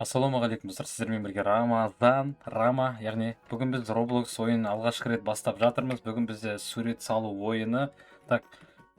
Ассалаумағалейкум достар, сіздермен бірге Рама, яғни бүгін біз Roblox ойынын алғашқы рет бастап жатырмыз. Бүгін бізде сурет салу ойыны. Так,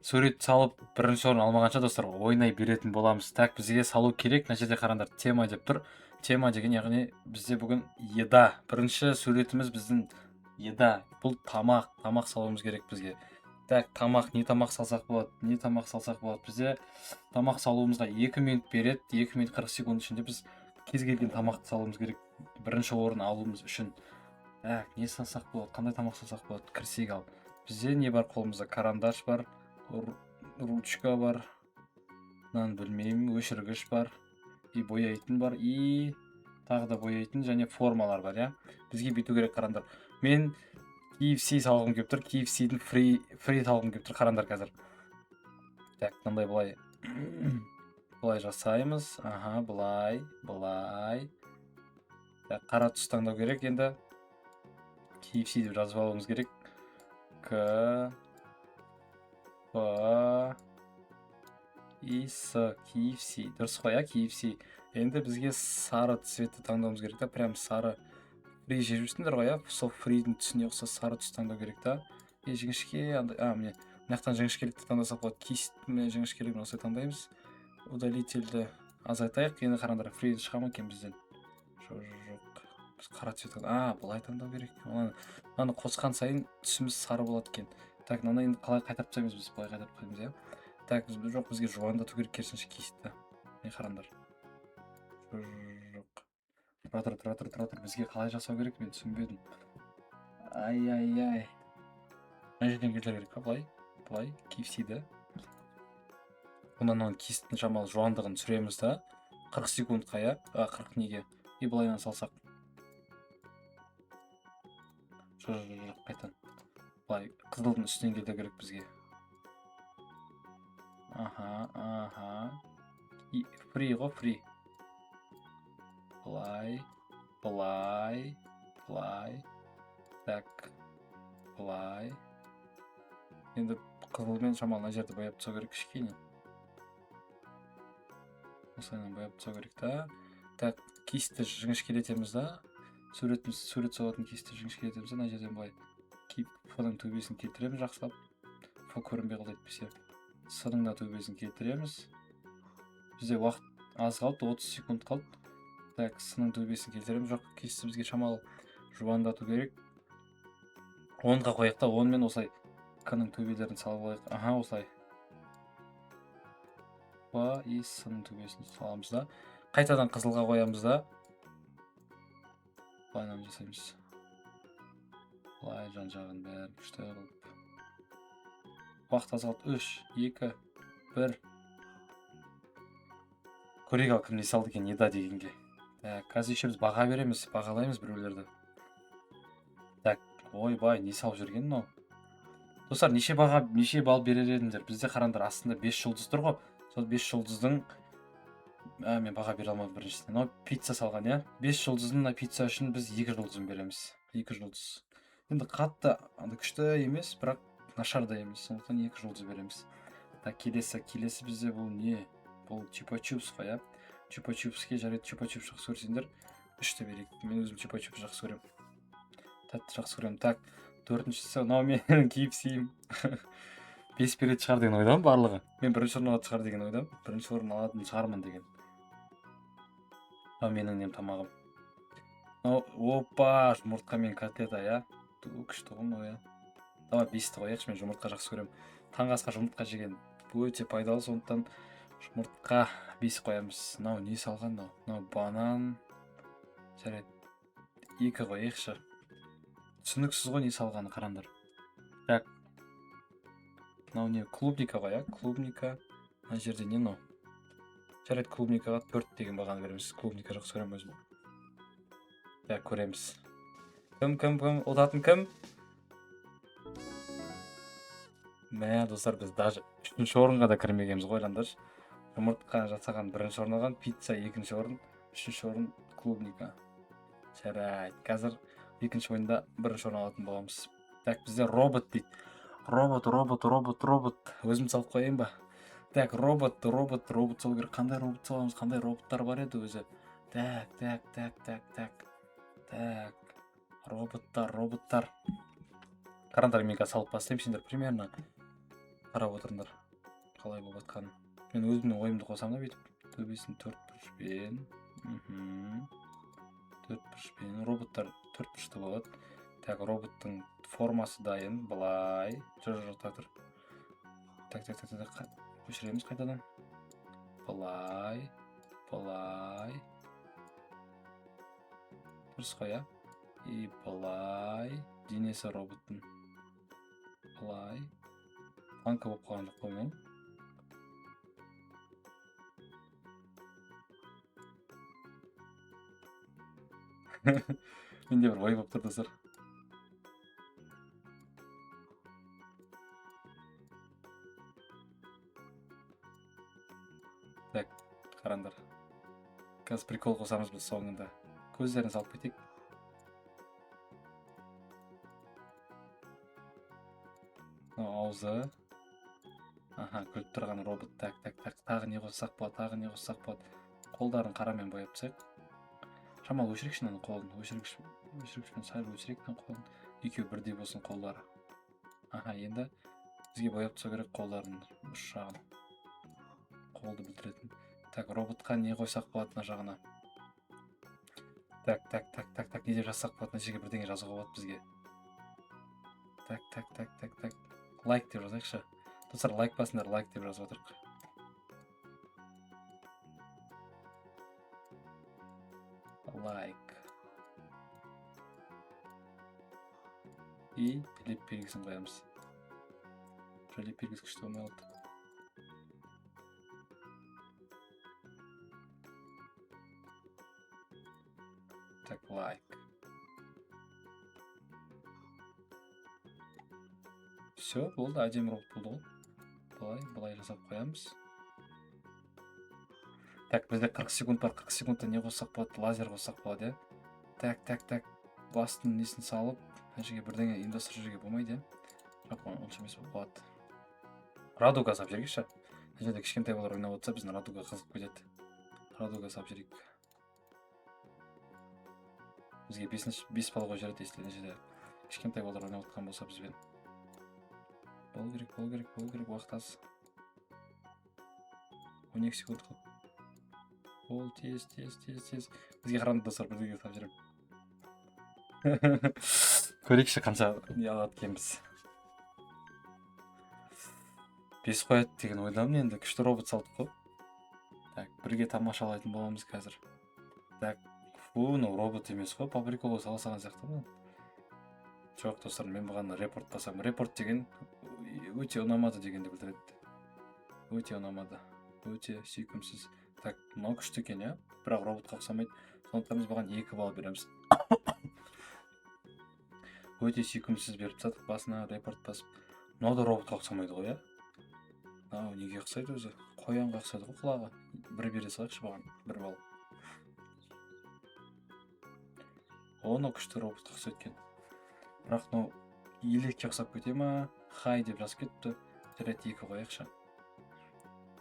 сурет салып бірінші орын алмағанша достар ойнай беретін боламыз. Так, бізге салу керек. Мына жерде қараңдар, тема деп тұр. Тема деген яғни бізде бүгін еда. Бірінші суретіміз біздің еда. Бұл тамақ салуымыз керек бізге. Так, не тамақ салсақ болады, Бізде тамақ салуымызға 2 минут береді. 2 минут 40 секунд ішінде біз кез келген тамақты салуымыз керек бірінші орын алуымыз үшін. Не салсақ болады, қандай тамақ салсақ болады, кірсек ал. Бізде не бар қолымызда? Карандаш бар, ручка бар, білмеймін, өшіргіш бар, и бояйтын бар, и тағы да бояйтын және формалар бар, иә. Бізге бүйту керек, қарандар. Мен KFC салғым келіп тұр, KFC-дің фри салғым келіп тұр, қарандар қазір. Так, мынандай былай жасаймыз. Аха, былай. Қара түс таңдау керек енді. KFC деп жазып алуымыз керек. KFC. Дұрыс қой, KFC. Енді бізге сары цветті таңдауымыз керек та, прям сары. Фри жеп жүрсіңдер ғой, сол фридің түсіне ұқсас сары түс таңдау керек та. Жіңішке, міне, мынаяқтан жіңішкелікті таңдасақ болады. Кистімен жіңішкелігін осылай таңдаймыз. Удалительді азайтайық. Енді қараңдар, фриді шыға ма екен бізден? Жоқ. Біз қара цвет былай таңдау керек. Мынаны қосқан сайын түсіміз сары болады екен. Так, мынаны енді қалай қайтарып тастаймыз біз? Былай қайтарып қоймыз, иә. Так, жоқ, бізге жуандату керек, керісінше кистті. Не қараңдар. Жоқ. Тұра, бізге қалай жасау керек, мен түсінбедім. Ай. Мына жерден келер керек па, былай, KFC-ді. Бұнан кисттің шамалы жуандығын түсіреміз да, 40 секундқа, 40 неге, и былайынан салсақ. Жоқ, қайтан. Былай, қызылдың үстінен келді керек бізге. Аха. Фри ғой, фри. Былай. Так, былай. Енді қызылмен шамалы мына жерді бояп түсу керек кішкене. Осылайынан бояп түсу керек та. Так, кисті жіңішкелетеміз да. Сурет салатын кисті жіңішкелетеміз да. Мына жерден былай фоның төбесін келтіреміз жақсылап. Фо көрінбей қалды етпесе. Сының да төбесін келтіреміз. Бізде уақыт аз қалды, 30 секунд қалды. Так, сының төбесін келтіреміз. Жоқ, кисті бізге шамалы жуандату керек. 10-ға қояқ та, 10 мен осылай к-ның төбелерін салып алайық. Аха, осылай. И сының төбесін саламыз да. Қайтадан қызылға қоямыз да. Былайынан жасаймыз. Былай жан-жағын бәрін күшті қылып. Уақыт аз қалды. 3, 2, 1. Көрейік ал кім не салды екен еда дегенге. Қазір еще біз баға береміз, бағалаймыз біреулерді. Так, ойбай, не салып жүрген мынау? Достар, неше балл берер едіңдер? Бізде қараңдар, астында 5 жұлдыз тұр ғой. Сол 5 жұлдыздың мен баға бере алмадым біріншісіне. Мынау пицца салған, иә? 5 жұлдыздың пицца үшін біз 2 жұлдызын береміз. 2 жұлдыз. Енді қатты күшті емес, бірақ нашар да емес. Сондықтан 2 жұлдыз береміз. Так, келесі бізде бұл не? Бұл чупа-чупс қой, иә? Чупа-чупске жарайды, чупа-чупс жақсы көрсеңдер 3-те берейік. Мен өзім чупа-чупс жақсы көремін. Тәтті жақсы көремін. Так, 4-шісі, мынау менің KFC-ім. 5 береді шығар деген ойдамын барлығы. Мен бірінші орын алады шығар деген ойдамын. Бірінші орын алатын шығармын деген. Менің нем тамағым. Опа, жұмыртқа мен котлета, иә? Күшті ғой мынау, иә? Давай 5-ті қояйықшы, мен жұмыртқа жақсы көремін. Таңғы асқа жұмыртқа жеген өте пайдалы, сондықтан жұмыртқа 5 қоямыз. Мынау не салған мынау? Мынау банан. Жарайды. 2 қояйықшы. Түсініксіз ғой не салғаны, қараңдар. Так. Мынау не? Клубника ғой, иә? Клубника. Мына жерде не мынау? Жарайды, клубникаға 4 деген бағаны береміз. Клубника жақсы көремін өзім. Так, көреміз. Кім? Ұтатын кім? Достар, біз даже 3-ші орынға да кірмегенбіз ғой, жандаршы. Жұмыртқа жасаған 1-ші орын алған, пицца 2-ші орын, 3-ші орын клубника. Жарайды, қазір 2-ші ойында 1-ші орын алатын боламыз. Так, бізде робот дейді. Робот. Өзім салып қойайын ба? Так, робот салу керек. Қандай робот саламыз? Қандай роботтар бар еді өзі? Так. Роботтар. Қараңдар, мен қазір салып бастаймын, сендер примерно қарап отырыңдар қалай болып жатқанын. Мен өзімнің ойымды қосамын да бүйтіп. Төбесін төртбұрышпен. Төртбұрышпен. Роботтар төртбұрышты болады. Так, роботтың формасы дайын. Былай. Жоқ, тұр. Так. Көшіреміз қайтадан. Былай. Дұрыс қой, иә? И былай. Денесі роботтың. Былай. Танка болып қалған жоқ қой мен. Менде бір ой болып тұр достар. Так, қараңдар. Қазір прикол қосамыз біз соңында. Көздерін салып кетейік. Аузы. Аха, күліп тұрған робот. Так. Тағы не қоссақ болады. Қолдарын қарамен бояп тастайық. Шамалы өшірейікші мынаның қолын. Өшіргішпен сәл өшірейік қолын. Екеуі бірдей болсын қолдары. Аха, енді бізге бояп тастау керек қолдарын үш жағын. Қолды білдіретін. Так, роботқа не қойсақ болады мына жағына. Так. Не деп жазсақ болады, мына жерге бірдеңе жазуға болады бізге. Так. Лайк деп жазайықшы. Достар, лайк басыңдар, лайк деп жазып отырық. Лайк. И леп белгісін қоямыз. Леп белгісі күшті болмай қалды. Так, лайк. Все, болды, әдемі робот болды ғой. Былай жасап қоямыз. Так, бізде 40 секунд бар. 40 секундта не қоссақ болады? Лазер қоссақ болады, иә? Так. Бастың несін салып, мына жерге бірдеңе ұйымдастырып жүруге болмайды, иә? Жоқ, онша емес болып қалады. Радуга салып жіберейікші. Мына жерде кішкентай балалар ойнап отырса, біздің радуга қызып кетеді. Радуга салып жіберейік. Бізге 5 бал қойып жібереді, если мына жерде кішкентай балалар ойнап отқан болса бізбен. Болу керек, уақыт аз. 12 секунд қалды. Бол, тез. Бізге қараңдар достар, бірдеңе салып жүремін. Көрейікші қанша не алады екенбіз. 5 қояды деген ойдамын, енді күшті робот салдық қой. Так, бірге тамашалайтын боламыз қазір. Так, робот емес қой, по приколу сала салған сияқты ғой. Жоқ достар, мен бұған репорт басам. Репорт деген өте ұнамады дегенді білдіреді. Өте ұнамады. Өте сүйкімсіз. Так, мынау күшті екен, иә? Бірақ роботқа ұқсамайды. Сондықтан біз бұған 2 балл береміз. Өте сүйкімсіз беріп тастадық, басына репорт басып. Мынау да роботқа ұқсамайды ғой, иә? Мынау неге ұқсайды өзі? Қоянға ұқсайды ғой құлағы. Бір бере салайықшы бұған, 1 балл. Оны күшті роботқа ұқсайды екен. Бірақ мынау елекке ұқсап кете ма? Хай деп жазып кетті. Жарайды, 2 қояқшы.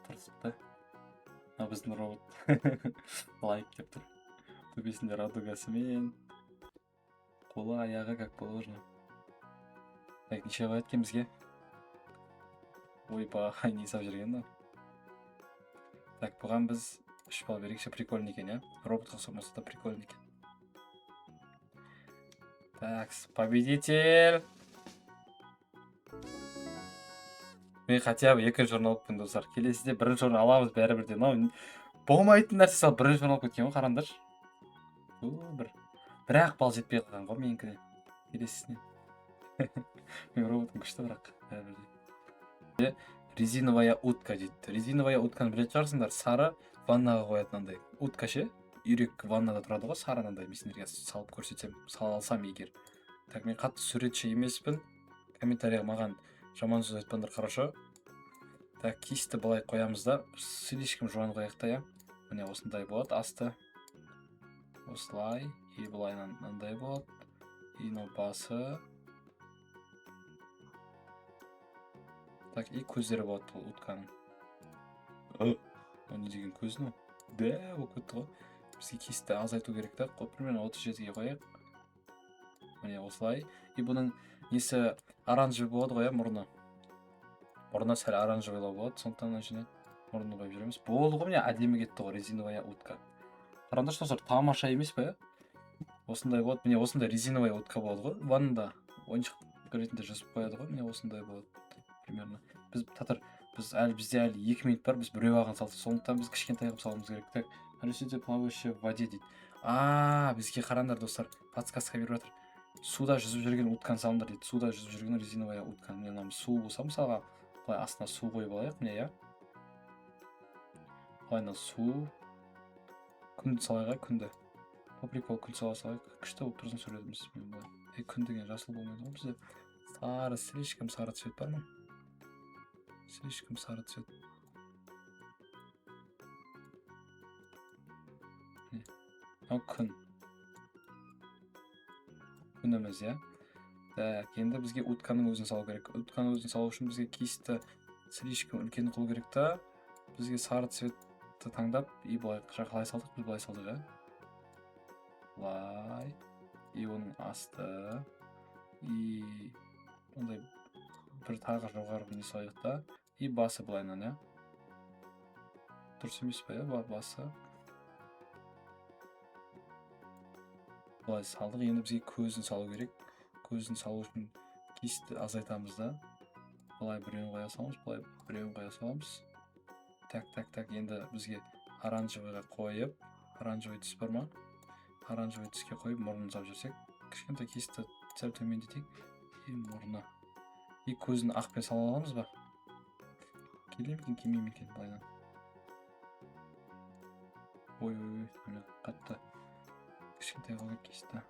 Тұрсықты. Мына біздің робот. Лайк деп тұр. Төбесінде радугасымен. Қолы, аяғы как положено. Так, неше қояды екен бізге? Ойбай, не сап жүрген да. Так, бұған біз 3 балл берейікші, прикольный екен, иә? Роботқа ұқсамаса да прикольный екен. Так, победитель. Мен хотя бы 2-ші орын алып кеткен достар. Келесіде 1-ші орын аламыз бәрібір де. Мынау болмайтын нәрсе салып 1-ші орын алып кеткен ғой, қараңдаршы. Бірақ балл жетпей қалған ғой менікіне. Келесісіне. Мен роботым күшті бірақ бәрібір де. Резиновая утка дейді. Резиновая утканы білетін шығарсыңдар. Сары ваннаға қоятын андай. Утка ше? Үйрек ваннада тұрады ғой, сары андай. Мен сендерге салып көрсетсем, салсам егер. Так, мен қатты суретші емеспін. Комментарийға маған жаман сөз айтпаңдар, хорошо? Так, кисті былай қоямыз да. Слишком жуан қояқта, я. Міне осындай болады, асты. Осылай. И былай андай болады. И мынау басы. Так, и көздері болады бұл утканың. О не деген көз мынау? Да, болып кетті ғой. бізге кесті азайту керек та, примерно 37-ге қояйық. Міне осылай. И бұның несі оранжевый болады ғой, мұрны сәл оранжевыйлау болады, сондықтан ішіне мұрнын қойып жүреміз. Болды ғой, міне әдемі кетті ғой резиновая утка. Қараңдаршы достар, тамаша емес па? Осындай болады, міне осындай резиновая утка болады ғой. Ваннада ойыншық ретінде жазып қояды ғой, міне осындай болады примерно. Бізде әлі 2 минут бар, біз біреу ағын салдық, сондықтан біз кішкентай қылып салуымыз керек. Так, решите плавающее в воде дейді. Бізге қараңдар достар, подсказка беріп жатыр. Суда жүзіп жүрген утканы салыңдар дейді. Суда жүзіп жүрген резиновая утканы. Міне мына су болса, мысалға, былай астына су қойып алайық, міне, иә. Былайына су. Күнді салайық, күнді. По прикол күн сала салайық. Күшті болып тұрсын сөйледіміз. Күн деген жасыл болмайды ғой бізде. Сары, слишком сары цвет бар ма? Слишком сары цвет. Күн. Күн емес, иә. Так, енді бізге утканың өзін салу керек. Утканың өзін салу үшін бізге кисті слишком үлкен қылу керек та. Бізге сары цветті таңдап, и былай қалай салдық, біз былай салдық, иә. Былай. И оның асты. И ондай бір тағы жоғарғы не салайық та. И басы былайынан, иә. Дұрыс емес па, иә, басы. Былай салдық, енді бізге көзін салу керек. Көзін салу үшін кисті азайтамыз да. Былай біреуін қоя саламыз, былай біреуін қоя саламыз. Так, енді бізге оранжевыйға қойып, оранжевый түс бар ма? Оранжевый түске қойып, мұрнын сап жүрсек, кішкентай кисті сәл төмендетейік. И мұрны. И көзін ақпен сала аламыз ба? Келемекен, келмеймекен, былайдан. Ой, қатты. Кішкентай қалып кесті.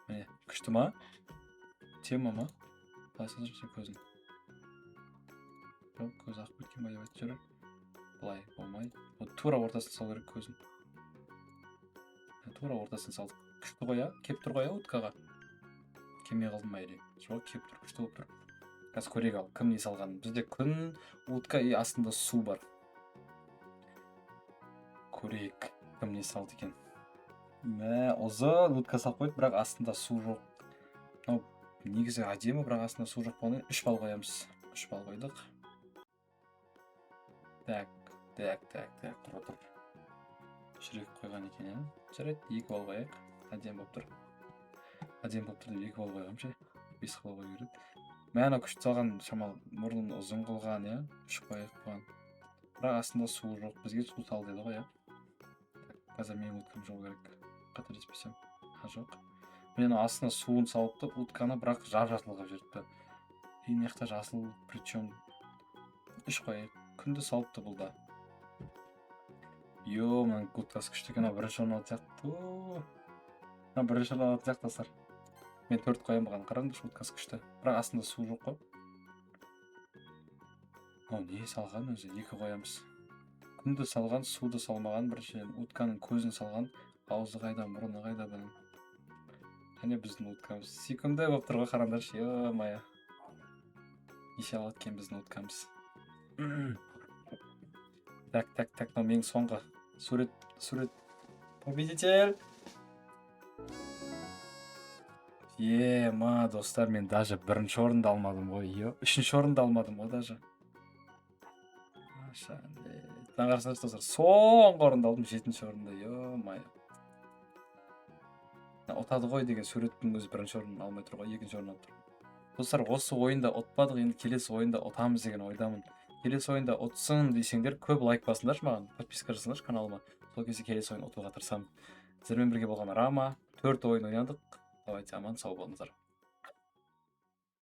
Міне, күшті ма? Тема ма? Қалайсыз жүрсен көзін. Жоқ, көз ақ біткен бай өтіп жүрір. Бұлай болмай. Тура ортасын сал керек көзін. Тура ортасын салдық. Күшті қоя, кеп тұр қоя уткаға. Кеме қалдым айри. Жоқ, кеп тұр, күшті болып тұр. Қазір көрек ал, кім не салған? Бізде күн, утка и астында су бар. Көрек, кім не салды екен. Ұзын утка салып қойды, бірақ астында су жоқ. Негізі әдемі, бірақ астында су жоқ болғаннан 3 балл қоямыз. 3 балл қойдық. Так, тұр. Жүрек қойған екен, иә. Жарайды, 2 балл қояйық. Әдем болып тұр. Әдем болып тұр деп 2 балл қойғам ше. 5 балл қой көреді. Мәна күшті салған шамал мұрнын ұзын қылған, иә. 3 қояйық бұған. Бірақ астында су жоқ. Бізге су сал деді ғой, иә. Қазір менің уткам жол керек. Қателеспесем. Жоқ. Мен астына суын салыпты, утканы бірақ жап-жасыл қылып жіберіпті. И мына жасыл, причем 3 қояйық. Күнді салыпты бұл да. Мына уткасы күшті екен, бірінші орын алды сияқты. Бірінші орын алды сияқты достар. Мен 4 қоям бұған, қараңдаршы, уткасы күшті. Бірақ астында су жоқ қой. Не салған өзі? 2 қоямыз. Күнді салған, суды салмаған, біріншіден утканың көзін салған, аузы қайда, мұрны қайда бұның. Және біздің уткамыз. Секундай болып тұрға қараңдаршы, е-мая. Еше алады кен біздің уткамыз. Так, менің соңғы сурет. Победитель! Достар, мен даже бірінші орынды алмадым ғой, үшінші орынды алмадым ғой даже. Таңғарсаңыз достар, соңғы орынды алдым, 7-ші орында, е-мая. Ұтады ғой деген суреттің өзі бірінші орын алмай тұр ғой, 2-ші орын алып тұр. Достар, осы ойында ұтпадық, енді келесі ойында ұтамыз деген ойдамын. Келесі ойында ұтсын десеңдер, көп лайк басыңдаршы маған, подписка жасаңдаршы каналыма. Сол кезде келесі ойын ұтуға тырысамын. Сіздермен бірге болған Рама, 4 ойын ойнадық. Давайте аман сау болыңыздар.